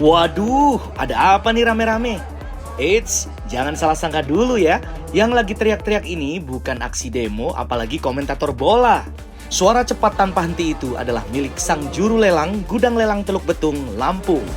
Waduh, ada apa nih rame-rame? Eits, jangan salah sangka dulu ya. Yang lagi teriak-teriak ini bukan aksi demo, apalagi komentator bola. Suara cepat tanpa henti itu adalah milik sang juru lelang Gudang Lelang Teluk Betung, Lampung.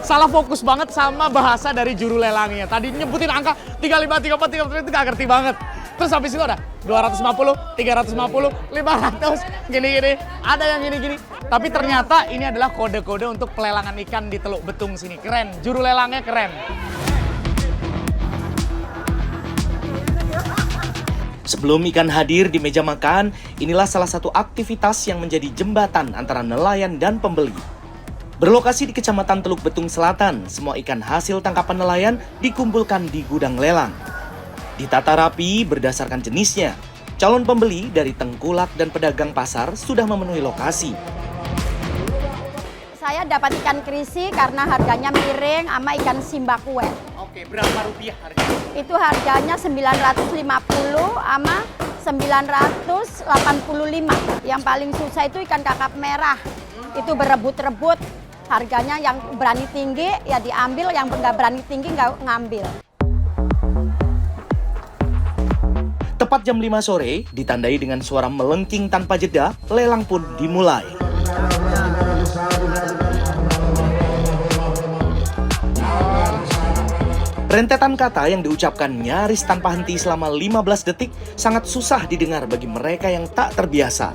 Salah fokus banget sama bahasa dari juru lelangnya. Tadi nyebutin angka 35, 34, 34 itu gak ngerti banget. Terus habis itu ada 250, 350, 500, gini-gini. Ada yang gini-gini. Tapi ternyata ini adalah kode-kode untuk pelelangan ikan di Teluk Betung sini. Keren, juru lelangnya keren. Sebelum ikan hadir di meja makan, inilah salah satu aktivitas yang menjadi jembatan antara nelayan dan pembeli. Berlokasi di Kecamatan Teluk Betung Selatan, semua ikan hasil tangkapan nelayan dikumpulkan di gudang lelang. Ditata rapi berdasarkan jenisnya, calon pembeli dari tengkulak dan pedagang pasar sudah memenuhi lokasi. Saya dapat ikan kerisi karena harganya miring sama ikan simbakue. Oke, berapa rupiah harganya? Itu harganya 950 sama 985. Yang paling susah itu ikan kakap merah. Itu berebut-rebut. Harganya yang berani tinggi ya diambil, yang nggak berani tinggi nggak ngambil. Tepat jam 5 sore, ditandai dengan suara melengking tanpa jeda, lelang pun dimulai. Rentetan kata yang diucapkan nyaris tanpa henti selama 15 detik sangat susah didengar bagi mereka yang tak terbiasa.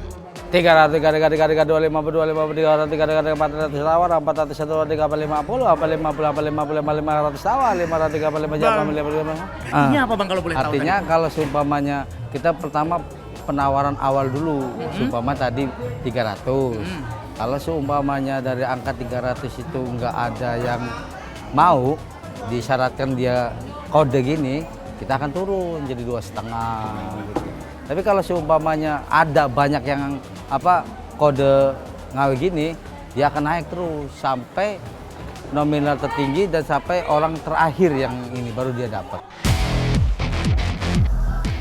300, 300, 300, 25, 25, 300, 300, 400 tawar, 400, 1, 3, 50, 50, 500 tawar, 500, 35, jam, 55. Artinya apa Bang kalau boleh tahu? Artinya kalau seumpamanya kita pertama penawaran awal dulu, seumpama tadi 300. Kalau seumpamanya dari angka 300 itu nggak ada yang mau, disyaratkan dia kode gini, kita akan turun jadi 2,5 gitu. Tapi kalau seumpamanya ada banyak yang kode ngawe gini, dia akan naik terus sampai nominal tertinggi dan sampai orang terakhir yang ini baru dia dapat.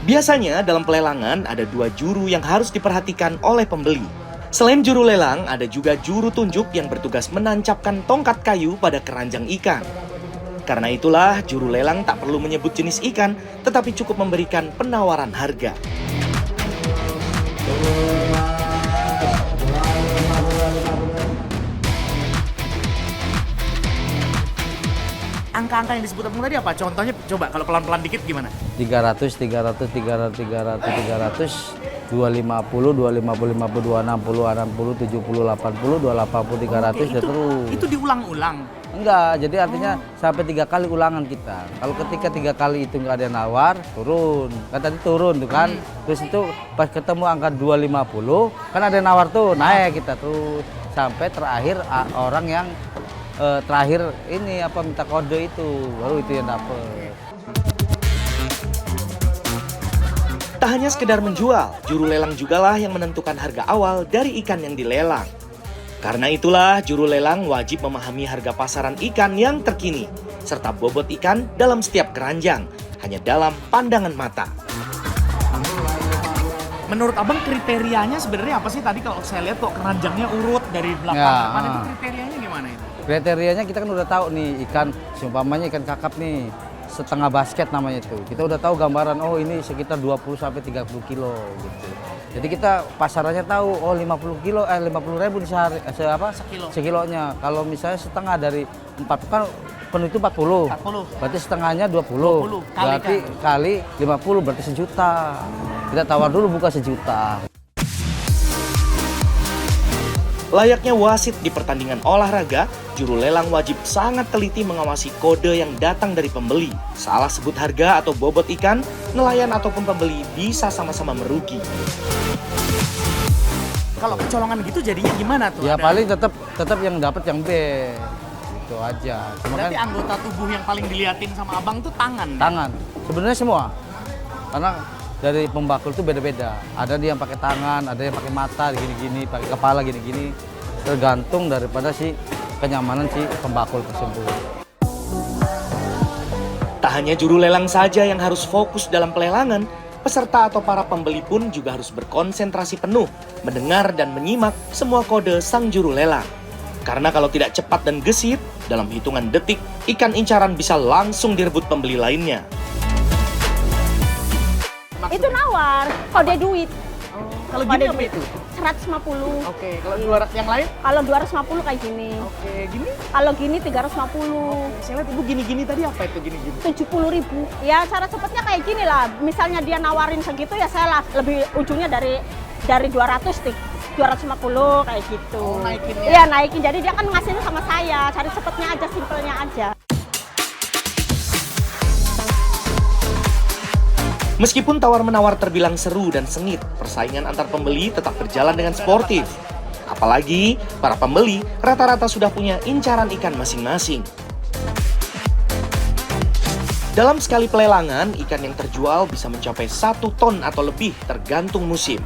Biasanya dalam pelelangan ada 2 juru yang harus diperhatikan oleh pembeli. Selain juru lelang, ada juga juru tunjuk yang bertugas menancapkan tongkat kayu pada keranjang ikan. Karena itulah juru lelang tak perlu menyebut jenis ikan, tetapi cukup memberikan penawaran harga. Angka-angka yang disebut Abang tadi apa? Contohnya coba kalau pelan-pelan dikit gimana? 300, 300, 300, 300, 300, 250, 250, 50, 260, 60, 70, 80, 280, 300 dan terus. Itu diulang-ulang? Enggak, jadi artinya sampai 3 kali ulangan kita. Kalau ketika 3 kali itu nggak ada yang nawar, turun. Kan tadi turun tuh kan. Terus itu pas ketemu angka 250, kan ada yang nawar tuh, naik kita tuh. Sampai terakhir orang yang terakhir ini minta kode itu, baru itu yang dapet. Tak hanya sekedar menjual, juru lelang jugalah yang menentukan harga awal dari ikan yang dilelang. Karena itulah juru lelang wajib memahami harga pasaran ikan yang terkini, serta bobot ikan dalam setiap keranjang, hanya dalam pandangan mata. Menurut Abang kriterianya sebenarnya apa sih? Tadi kalau saya lihat kok keranjangnya urut dari belakang ke depan, itu kriterianya gimana itu? Kriterianya kita kan udah tahu nih, ikan seumpamanya ikan kakap nih, setengah basket namanya itu. Kita udah tahu gambaran, oh ini sekitar 20 sampai 30 kilo gitu. Jadi kita pasarannya tahu, oh 50 ribu di sehari, sekilonya. Kalau misalnya setengah dari 4, kan penuh itu 40. Berarti setengahnya 20. Berarti kali 50 berarti 1 juta. Kita tawar dulu buka 1 juta. Layaknya wasit di pertandingan olahraga, juru lelang wajib sangat teliti mengawasi kode yang datang dari pembeli. Salah sebut harga atau bobot ikan, nelayan ataupun pembeli bisa sama-sama merugi. Kalau kecolongan gitu jadinya gimana tuh? Ya paling tetap yang dapat yang B. Itu aja. Berarti anggota tubuh yang paling diliatin sama Abang tuh tangan? Tangan. Sebenarnya semua. Karena dari pembakul itu beda-beda. Ada yang pakai tangan, ada yang pakai mata gini-gini, pakai kepala gini-gini. Tergantung daripada kenyamanan si pembakul tersebut. Tak hanya juru lelang saja yang harus fokus dalam pelelangan, peserta atau para pembeli pun juga harus berkonsentrasi penuh mendengar dan menyimak semua kode sang juru lelang. Karena kalau tidak cepat dan gesit, dalam hitungan detik, ikan incaran bisa langsung direbut pembeli lainnya. Itu nawar, kode duit. Kalau gini apa itu? 150. Oke, kalau 200 yang lain? Kalau 250 kayak gini. Oke, gini? Kalau gini 350. Saya lihat ibu gini-gini tadi apa itu gini-gini? 70.000. Ya cara cepatnya kayak gini lah. Misalnya dia nawarin segitu ya saya lah lebih ujungnya dari 200 nih. 250 kayak gitu. Oh, naikinnya. Iya, naikin. Jadi dia kan ngasihnya sama saya. Cari cepatnya aja, simpelnya aja. Meskipun tawar-menawar terbilang seru dan sengit, persaingan antar pembeli tetap berjalan dengan sportif. Apalagi, para pembeli rata-rata sudah punya incaran ikan masing-masing. Dalam sekali pelelangan, ikan yang terjual bisa mencapai 1 ton atau lebih tergantung musim.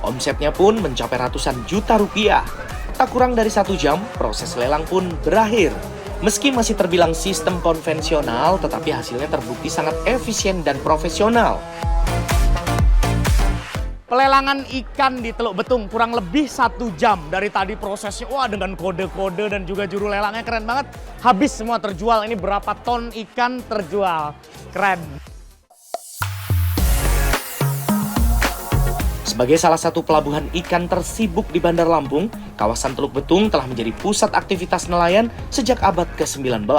Omsetnya pun mencapai ratusan juta rupiah. Tak kurang dari 1 jam, proses lelang pun berakhir. Meski masih terbilang sistem konvensional, tetapi hasilnya terbukti sangat efisien dan profesional. Pelelangan ikan di Teluk Betung kurang lebih 1 jam. Dari tadi prosesnya, wah dengan kode-kode dan juga juru lelangnya keren banget. Habis semua terjual, ini berapa ton ikan terjual. Keren. Sebagai salah satu pelabuhan ikan tersibuk di Bandar Lampung, kawasan Teluk Betung telah menjadi pusat aktivitas nelayan sejak abad ke-19.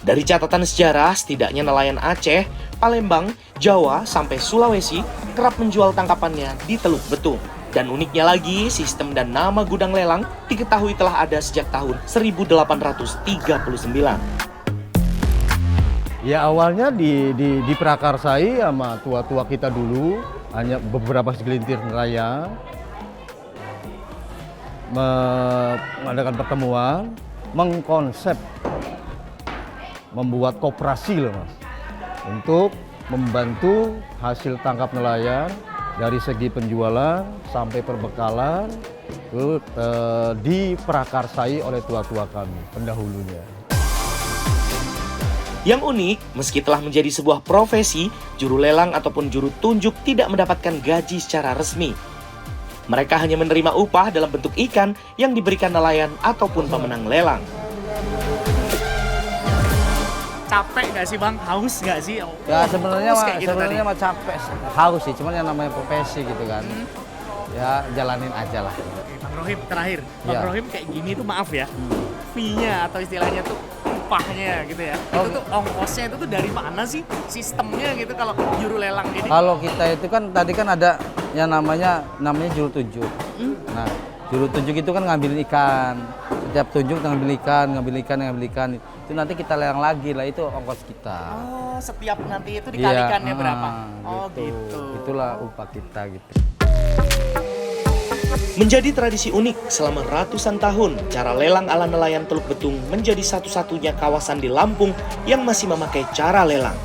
Dari catatan sejarah, setidaknya nelayan Aceh, Palembang, Jawa, sampai Sulawesi kerap menjual tangkapannya di Teluk Betung. Dan uniknya lagi, sistem dan nama gudang lelang diketahui telah ada sejak tahun 1839. Ya awalnya diprakarsai sama tua-tua kita dulu, hanya beberapa segelintir nelayan mengadakan pertemuan, mengkonsep, membuat koperasi loh Mas, untuk membantu hasil tangkap nelayan dari segi penjualan sampai perbekalan itu diprakarsai oleh tua-tua kami pendahulunya. Yang unik, meski telah menjadi sebuah profesi, juru lelang ataupun juru tunjuk tidak mendapatkan gaji secara resmi. Mereka hanya menerima upah dalam bentuk ikan yang diberikan nelayan ataupun pemenang lelang. Capek nggak sih Bang? Haus nggak sih? Ya sebenarnya Haus kayak gitu tadi. mah capek, haus sih, cuman yang namanya profesi gitu kan. Ya jalanin aja lah. Oke, Bang Rohim terakhir. Bang Ya. Rohim kayak gini tuh maaf ya. Fee-nya atau istilahnya tuh upahnya gitu ya. Itu tuh ongkosnya itu tuh dari mana sih sistemnya gitu kalau juru lelang ini? Kalau kita itu kan tadi kan ada yang namanya juru tunjuk. Nah, juru tunjuk itu kan ngambilin ikan. Setiap tunjuk ngambil ikan. Itu nanti kita lelang lagi lah, itu ongkos kita. Oh, setiap nanti itu dikalikannya Iya, berapa? Oh, gitu. Itulah upah kita gitu. Menjadi tradisi unik selama ratusan tahun, cara lelang ala nelayan Teluk Betung menjadi satu-satunya kawasan di Lampung yang masih memakai cara lelang.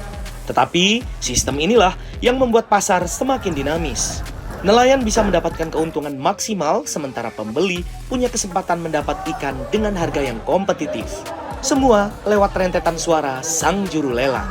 Tetapi, sistem inilah yang membuat pasar semakin dinamis. Nelayan bisa mendapatkan keuntungan maksimal, sementara pembeli punya kesempatan mendapat ikan dengan harga yang kompetitif. Semua lewat rentetan suara sang juru lelang.